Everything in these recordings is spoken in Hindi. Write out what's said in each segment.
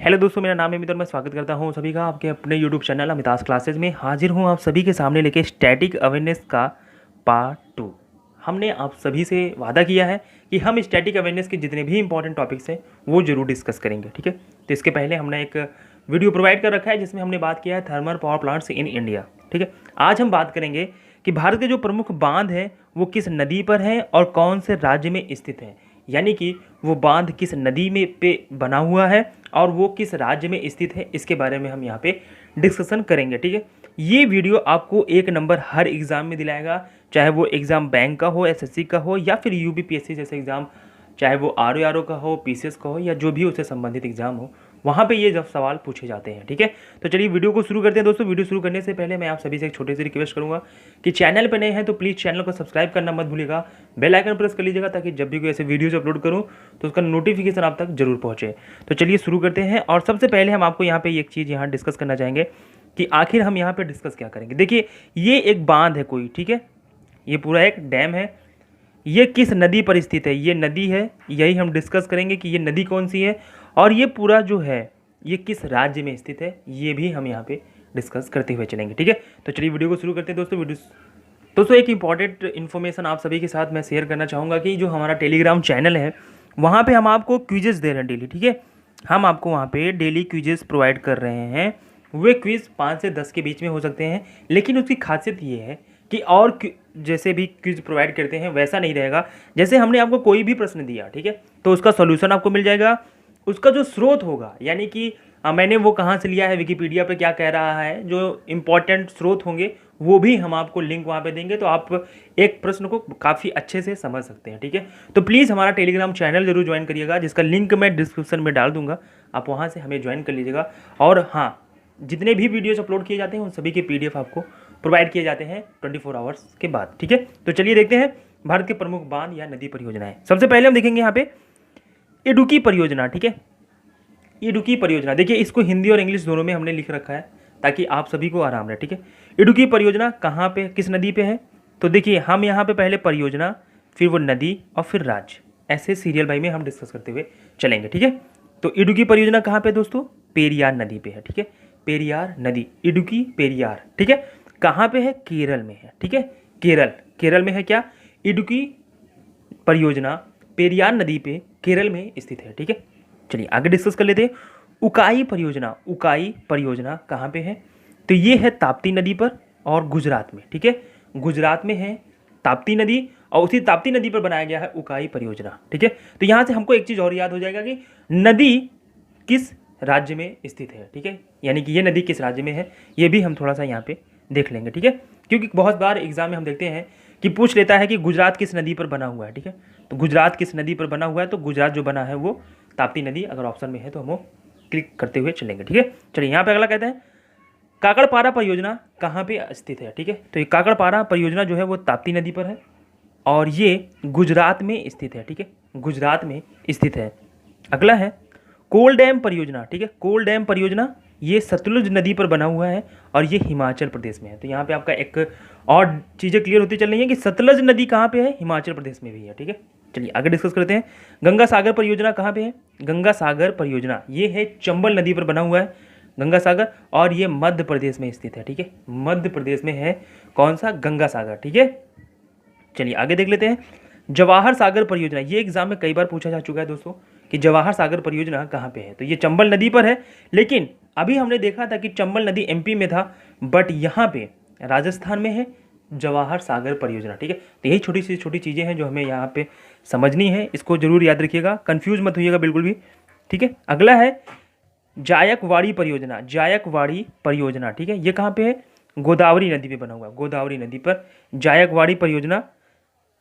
हेलो दोस्तों, मेरा नाम है अमित और मैं स्वागत करता हूं सभी का आपके अपने यूट्यूब चैनल अमिताज क्लासेज में। हाजिर हूं आप सभी के सामने लेके स्टैटिक अवेयरनेस का पार्ट 2। हमने आप सभी से वादा किया है कि हम स्टैटिक अवेयरनेस के जितने भी इंपॉर्टेंट टॉपिक्स हैं वो जरूर डिस्कस करेंगे, ठीक है। तो इसके पहले हमने एक वीडियो प्रोवाइड कर रखा है जिसमें हमने बात किया है thermal power plants in India, ठीक है। आज हम बात करेंगे कि भारत के जो प्रमुख बांध हैं वो किस नदी पर हैं और कौन से राज्य में स्थित हैं, यानी कि वो बांध किस नदी में पे बना हुआ है और वो किस राज्य में स्थित है, इसके बारे में हम यहाँ पे डिस्कशन करेंगे, ठीक है। ये वीडियो आपको एक नंबर हर एग्ज़ाम में दिलाएगा, चाहे वो एग्ज़ाम बैंक का हो, एसएससी का हो या फिर यूपीपीएससी जैसे एग्ज़ाम, चाहे वो आरओ का हो, पीसीएस का हो या जो भी उससे संबंधित एग्ज़ाम हो, वहाँ पे ये जब सवाल पूछे जाते हैं, ठीक है। तो चलिए वीडियो को शुरू करते हैं दोस्तों। वीडियो शुरू करने से पहले मैं आप सभी से एक छोटी सी रिक्वेस्ट करूँगा कि चैनल पर नए हैं तो प्लीज़ चैनल को सब्सक्राइब करना मत भूलिएगा, बेल आइकन प्रेस कर लीजिएगा ताकि जब भी कोई ऐसे वीडियोज अपलोड करूँ तो उसका नोटिफिकेशन आप तक जरूर पहुँचे। तो चलिए शुरू करते हैं। और सबसे पहले हम आपको यहाँ पे एक चीज़ यहाँ डिस्कस करना चाहेंगे कि आखिर हम यहाँ पे डिस्कस क्या करेंगे। देखिए, ये एक बांध है कोई, ठीक है, ये पूरा एक डैम है। ये किस नदी पर स्थित है, ये नदी है, यही हम डिस्कस करेंगे कि ये नदी कौन सी है और ये पूरा जो है ये किस राज्य में स्थित है, ये भी हम यहाँ पे डिस्कस करते हुए चलेंगे, ठीक है। तो चलिए वीडियो को शुरू करते हैं दोस्तों। दोस्तों एक इंपॉर्टेंट इन्फॉर्मेशन आप सभी के साथ मैं शेयर करना चाहूँगा कि जो हमारा टेलीग्राम चैनल है वहाँ पे हम आपको क्विजेस दे रहे हैं डेली, ठीक है। हम आपको वहाँ पे डेली क्विजेस प्रोवाइड कर रहे हैं। वे क्विज़ 5 से 10 के बीच में हो सकते हैं, लेकिन उसकी खासियत ये है कि और जैसे भी क्विज प्रोवाइड करते हैं वैसा नहीं रहेगा। जैसे हमने आपको कोई भी प्रश्न दिया, ठीक है, तो उसका सॉल्यूशन आपको मिल जाएगा। उसका जो स्रोत होगा, यानी कि मैंने वो कहाँ से लिया है, विकिपीडिया पे क्या कह रहा है, जो इम्पोर्टेंट स्रोत होंगे वो भी हम आपको लिंक वहाँ पे देंगे, तो आप एक प्रश्न को काफ़ी अच्छे से समझ सकते हैं, ठीक है। तो प्लीज़ हमारा टेलीग्राम चैनल जरूर ज्वाइन करिएगा, जिसका लिंक मैं डिस्क्रिप्शन में डाल दूंगा, आप वहाँ से हमें ज्वाइन कर लीजिएगा। और हाँ, जितने भी वीडियोज़ अपलोड किए जाते हैं उन सभी के PDF आपको प्रोवाइड किए जाते हैं 24 आवर्स के बाद, ठीक है। तो चलिए देखते हैं भारत के प्रमुख बांध या नदी परियोजनाएं। सबसे पहले हम देखेंगे यहाँ पे इडुक्की परियोजना, ठीक है। इडुक्की परियोजना, देखिए इसको हिंदी और इंग्लिश दोनों में हमने लिख रखा है ताकि आप सभी को आराम रहे, ठीक है। इडुक्की परियोजना कहाँ पे, किस नदी पे है, तो देखिए हम यहाँ पे पहले परियोजना, फिर वो नदी और फिर राज्य, ऐसे सीरियल बाई में हम डिस्कस करते हुए चलेंगे, ठीक है। तो इडुक्की परियोजना कहाँ पे दोस्तों, पेरियार नदी पे है, ठीक है। पेरियार नदी, इडुक्की पेरियार, ठीक है, कहाँ पे है, केरल में है, ठीक है। केरल में है क्या, इडुक्की परियोजना पेरियार नदी पे केरल में स्थित है, ठीक है। चलिए आगे डिस्कस कर लेते हैं। उकाई परियोजना कहाँ पे है, तो ये है ताप्ती नदी पर और गुजरात में, ठीक है। गुजरात में है ताप्ती नदी और उसी ताप्ती नदी पर बनाया गया है उकाई परियोजना, ठीक है। तो यहाँ से हमको एक चीज़ और याद हो जाएगा कि नदी किस राज्य में स्थित है, ठीक है, यानी कि ये नदी किस राज्य में है, ये भी हम थोड़ा सा यहाँ पे देख लेंगे, ठीक है। क्योंकि बहुत बार एग्जाम में हम देखते हैं कि पूछ लेता है कि गुजरात किस नदी पर बना हुआ है, ठीक है। तो गुजरात किस नदी पर बना हुआ है, तो गुजरात जो बना है वो ताप्ती नदी अगर ऑप्शन में है तो हम वो क्लिक करते हुए चलेंगे, ठीक है। चलिए यहाँ पे अगला कहते हैं काकड़पारा परियोजना कहाँ पे स्थित है, ठीक है। तो ये काकड़पारा परियोजना जो है वो ताप्ती नदी पर है और ये गुजरात में स्थित है, ठीक है, गुजरात में स्थित है। अगला है कोल डैम परियोजना, ठीक है। कोल डैम परियोजना ये सतलुज नदी पर बना हुआ है और ये हिमाचल प्रदेश में है। तो यहाँ पे आपका एक और चीज़ें क्लियर होती चल रही हैं कि सतलुज नदी कहाँ पे है, हिमाचल प्रदेश में भी है, ठीक है। चलिए आगे डिस्कस करते हैं। गंगा सागर परियोजना कहाँ पे है, गंगा सागर परियोजना ये है चंबल नदी पर बना हुआ है गंगा सागर, और ये मध्य प्रदेश में स्थित है, ठीक है। मध्य प्रदेश में है कौन सा, गंगा सागर, ठीक है। चलिए आगे देख लेते हैं। जवाहर सागर परियोजना, ये एग्जाम में कई बार पूछा जा चुका है दोस्तों कि जवाहर सागर परियोजना कहाँ पे है, तो ये चंबल नदी पर है। लेकिन अभी हमने देखा था कि चंबल नदी MP में था, बट यहाँ पे राजस्थान में है जवाहर सागर परियोजना, ठीक है। तो यही छोटी चीज़ें हैं जो हमें यहाँ पे समझनी है, इसको जरूर याद रखिएगा, कंफ्यूज मत होइएगा बिल्कुल भी, ठीक है। अगला है जायकवाड़ी परियोजना, ठीक है। ये कहाँ पे है, गोदावरी नदी पे बना हुआ, गोदावरी नदी पर जायकवाड़ी परियोजना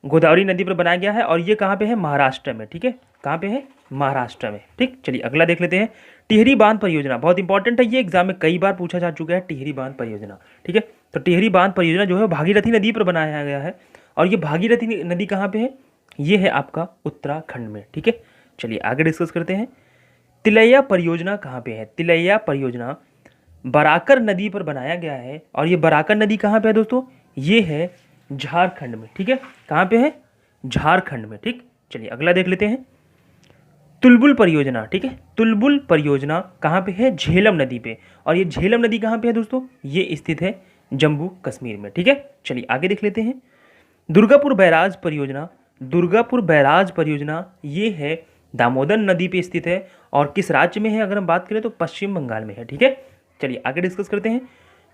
गोदावरी नदी पर बनाया गया है और ये कहाँ पे है, महाराष्ट्र में, ठीक है। कहाँ पे है, महाराष्ट्र में, ठीक। चलिए अगला देख लेते हैं। टिहरी बांध परियोजना बहुत इंपॉर्टेंट है, ये एग्जाम में कई बार पूछा जा चुका है, टिहरी बांध परियोजना, ठीक है। तो टिहरी बांध परियोजना जो है भागीरथी नदी पर बनाया गया है और ये भागीरथी नदी कहाँ पे है, ये है आपका उत्तराखंड में, ठीक है। चलिए आगे डिस्कस करते हैं। तिलैया परियोजना कहाँ पे है, तिलैया परियोजना बराकर नदी पर बनाया गया है और ये बराकर नदी कहाँ पे है दोस्तों, ये है झारखंड में, ठीक है। कहाँ पे है, झारखंड में, ठीक। चलिए अगला देख लेते हैं। तुलबुल परियोजना, ठीक है, तुलबुल परियोजना कहाँ पे है? झेलम नदी पे। और ये झेलम नदी कहाँ पे है दोस्तों? ये स्थित है जम्मू कश्मीर में, ठीक है। चलिए आगे देख लेते हैं। दुर्गापुर बैराज परियोजना, दुर्गापुर बैराज परियोजना ये है दामोदर नदी पे स्थित है और किस राज्य में है? अगर हम बात करें तो पश्चिम बंगाल में है, ठीक है। चलिए आगे डिस्कस करते हैं।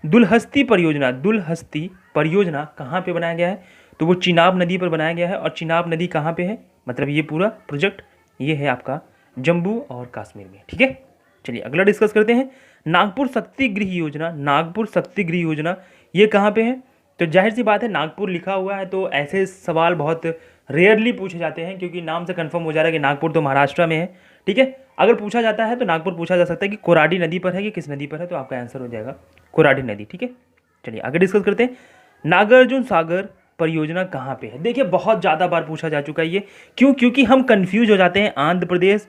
दुलहस्ती परियोजना, दुलहस्ती परियोजना कहाँ पे बनाया गया है? तो वो चिनाब नदी पर बनाया गया है। और चिनाब नदी कहाँ पे है? मतलब ये पूरा प्रोजेक्ट ये है आपका जम्मू और कश्मीर में, ठीक है। चलिए अगला डिस्कस करते हैं। नागपुर शक्ति गृह योजना, नागपुर शक्ति गृह योजना ये कहाँ पे है? तो जाहिर सी बात है नागपुर लिखा हुआ है तो ऐसे सवाल बहुत रेयरली पूछे जाते हैं, क्योंकि नाम से कंफर्म हो जा रहा है कि नागपुर तो महाराष्ट्र में है, ठीक है। अगर पूछा जाता है तो नागपुर पूछा जा सकता है कि कोराडी नदी पर है कि किस नदी पर है, तो आपका आंसर हो जाएगा कोराडी नदी, ठीक है। चलिए आगे डिस्कस करते हैं। नागार्जुन सागर परियोजना कहाँ पे है? देखिए बहुत ज़्यादा बार पूछा जा चुका है ये। क्यों? क्योंकि हम कंफ्यूज हो जाते हैं आंध्र प्रदेश,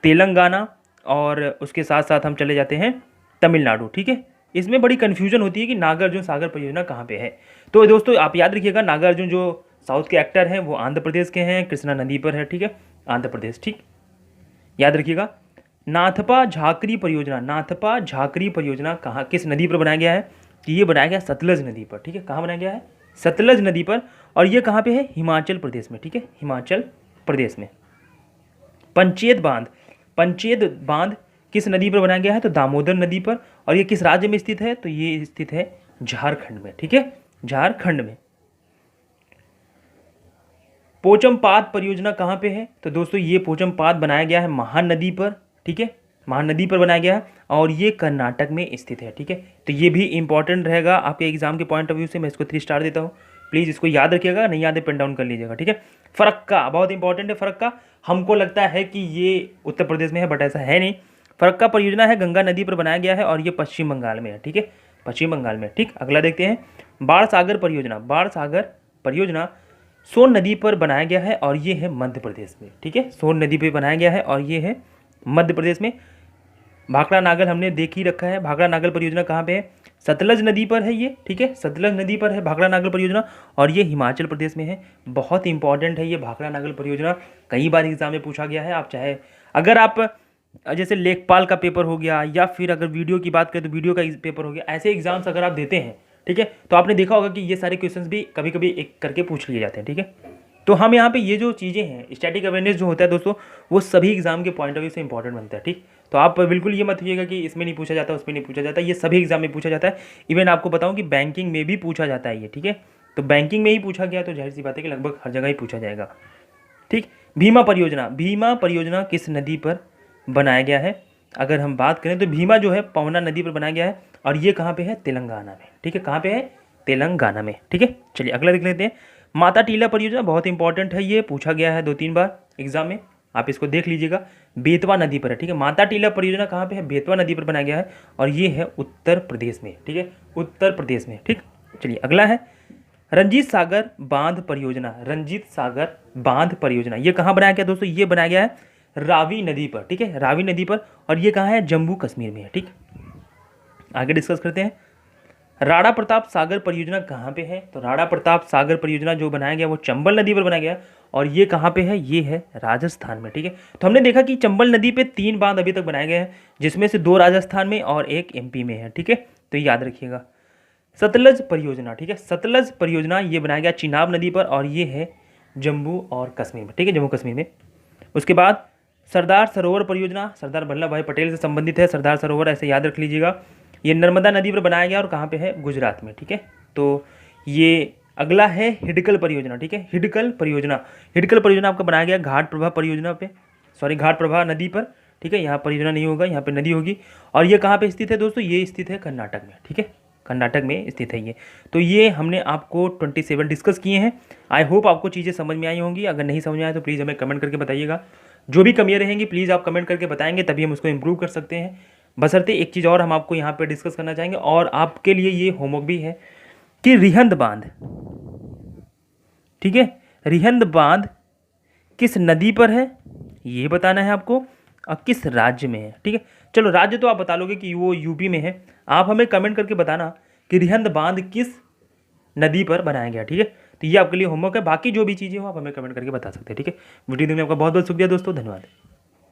तेलंगाना और उसके साथ साथ हम चले जाते हैं तमिलनाडु, ठीक है। इसमें बड़ी कन्फ्यूजन होती है कि नागार्जुन सागर परियोजना कहाँ पे है। तो दोस्तों आप याद रखिएगा, नागार्जुन जो साउथ के एक्टर हैं वो आंध्र प्रदेश के हैं, कृष्णा नदी पर है, ठीक है, आंध्र प्रदेश, ठीक, याद रखिएगा। नाथपा झाकरी परियोजना, नाथपा झाकरी परियोजना कहाँ किस नदी पर बनाया गया है? कि ये बनाया गया सतलज नदी पर, ठीक है। कहाँ बनाया गया है? सतलज नदी पर। और ये कहाँ पे है? हिमाचल प्रदेश में, ठीक है, हिमाचल प्रदेश में। पंचेत बांध, पंचेत बांध किस नदी पर बनाया गया है? तो दामोदर नदी पर। और ये किस राज्य में स्थित है? तो ये स्थित है झारखंड में, ठीक है, झारखंड में। पोचमपात परियोजना कहाँ पे है? तो दोस्तों ये पोचमपात बनाया गया है महानदी पर, ठीक है, महानदी पर बनाया गया है और ये कर्नाटक में स्थित है, ठीक है। तो ये भी इंपॉर्टेंट रहेगा आपके एग्जाम के पॉइंट ऑफ व्यू से, मैं इसको 3 स्टार देता हूँ। प्लीज़ इसको याद रखिएगा, नहीं याद है पेन डाउन कर लीजिएगा, ठीक है। फरक्का बहुत इंपॉर्टेंट है। फरक्का हमको लगता है कि ये उत्तर प्रदेश में है, बट ऐसा है नहीं। फरक्का परियोजना है गंगा नदी पर बनाया गया है और ये पश्चिम बंगाल में है, ठीक है, पश्चिम बंगाल में, ठीक। अगला देखते हैं। बाण सागर परियोजना, बाण सागर परियोजना सोन नदी पर बनाया गया है और ये है मध्य प्रदेश में, ठीक है, सोन नदी पर बनाया गया है और ये है मध्य प्रदेश में। भाखड़ा नागल हमने देख ही रखा है। भाखड़ा नागल परियोजना कहाँ पे है? सतलज नदी पर है ये, ठीक है, सतलज नदी पर है भाखड़ा नागल परियोजना और ये हिमाचल प्रदेश में है। बहुत इंपॉर्टेंट है ये भाखड़ा नागल परियोजना, कई बार एग्जाम में पूछा गया है। आप चाहे अगर आप जैसे लेखपाल का पेपर हो गया या फिर अगर वीडियो की बात करें तो वीडियो का पेपर हो गया, ऐसे एग्जाम्स अगर आप देते हैं, ठीक है, तो आपने देखा होगा कि ये सारे क्वेश्चंस भी कभी कभी एक करके पूछ लिए जाते हैं, ठीक है। तो हम यहाँ पे ये जो चीज़ें हैं स्टैटिक अवेयरनेस जो होता है दोस्तों, वो सभी एग्जाम के पॉइंट ऑफ व्यू से इंपॉर्टेंट बनता है, ठीक। तो आप बिल्कुल ये मत होइएगा कि इसमें नहीं पूछा जाता, उसमें नहीं पूछा जाता, ये सभी एग्जाम में पूछा जाता है। इवन आपको बताऊँ कि बैंकिंग में भी पूछा जाता है ये, ठीक है। तो बैंकिंग में ही पूछा गया तो जाहिर सी बात है कि लगभग हर जगह ही पूछा जाएगा, ठीक। भीमा परियोजना, भीमा परियोजना किस नदी पर बनाया गया है? अगर हम बात करें तो भीमा जो है पवना नदी पर बनाया गया है और ये कहाँ पे है? तेलंगाना में, ठीक है, कहाँ पे है? तेलंगाना में, ठीक है। चलिए अगला देख लेते हैं। माता टीला परियोजना बहुत इंपॉर्टेंट है, ये पूछा गया है 2-3 बार एग्जाम में, आप इसको देख लीजिएगा। बेतवा नदी पर है, ठीक है। माता टीला परियोजना कहाँ पे है? बेतवा नदी पर बनाया गया है और ये है उत्तर प्रदेश में, ठीक है, उत्तर प्रदेश में, ठीक। चलिए अगला है रंजीत सागर बांध परियोजना, रंजीत सागर बांध परियोजना ये कहाँ बनाया गया दोस्तों? ये बनाया गया है रावी नदी पर, ठीक है, रावी नदी पर और ये कहाँ है? जम्मू कश्मीर में है, ठीक। आगे डिस्कस करते हैं। राणा प्रताप सागर परियोजना कहाँ पे है? तो राणा प्रताप सागर परियोजना जो बनाया गया वो चंबल नदी पर बनाया गया और ये कहाँ पे है? ये है राजस्थान में, ठीक है। तो हमने देखा कि चंबल नदी पे 3 बांध अभी तक बनाए गए हैं, जिसमें से 2 राजस्थान में और 1 MP में है, ठीक है। तो याद रखिएगा। सतलज परियोजना, ठीक है, सतलज परियोजना ये बनाया गया चिनाब नदी पर और ये है जम्मू और कश्मीर में, ठीक है, जम्मू कश्मीर में। उसके बाद सरदार सरोवर परियोजना सरदार वल्लभ भाई पटेल से संबंधित है। सरदार सरोवर ऐसे याद रख लीजिएगा, ये नर्मदा नदी पर बनाया गया और कहाँ पे है? गुजरात में, ठीक है। तो ये अगला है हिडकल परियोजना, ठीक है, हिडकल परियोजना। हिडकल परियोजना आपका बनाया गया घाट प्रभा परियोजना पे, सॉरी घाट प्रभा नदी पर, ठीक है। यहाँ परियोजना नहीं होगा, यहाँ पे नदी होगी और ये कहाँ पे स्थित है दोस्तों? ये स्थित है कर्नाटक में, ठीक है, कर्नाटक में स्थित है ये। तो ये हमने आपको 27 डिस्कस किए हैं। आई होप आपको चीज़ें समझ में आई होंगी। अगर नहीं समझ में आए तो प्लीज़ हमें कमेंट करके बताइएगा। जो भी कमियाँ रहेंगी प्लीज़ आप कमेंट करके बताएंगे, तभी हम उसको इम्प्रूव कर सकते हैं। बशर्ते एक चीज़ और हम आपको यहाँ पे डिस्कस करना चाहेंगे और आपके लिए ये होमवर्क भी है कि रिहंद बांध, ठीक है, रिहंद बांध किस नदी पर है ये बताना है आपको और किस राज्य में है, ठीक है। चलो राज्य तो आप बता लोगे कि वो यूपी में है, आप हमें कमेंट करके बताना कि रिहंद बांध किस नदी पर बनाया गया, ठीक है। तो ये आपके लिए होमवर्क है, बाकी जो भी चीज़ें हो आप हमें कमेंट करके बता सकते हैं, ठीक है। वीडियो देखने में आपका बहुत बहुत शुक्रिया दोस्तों, धन्यवाद।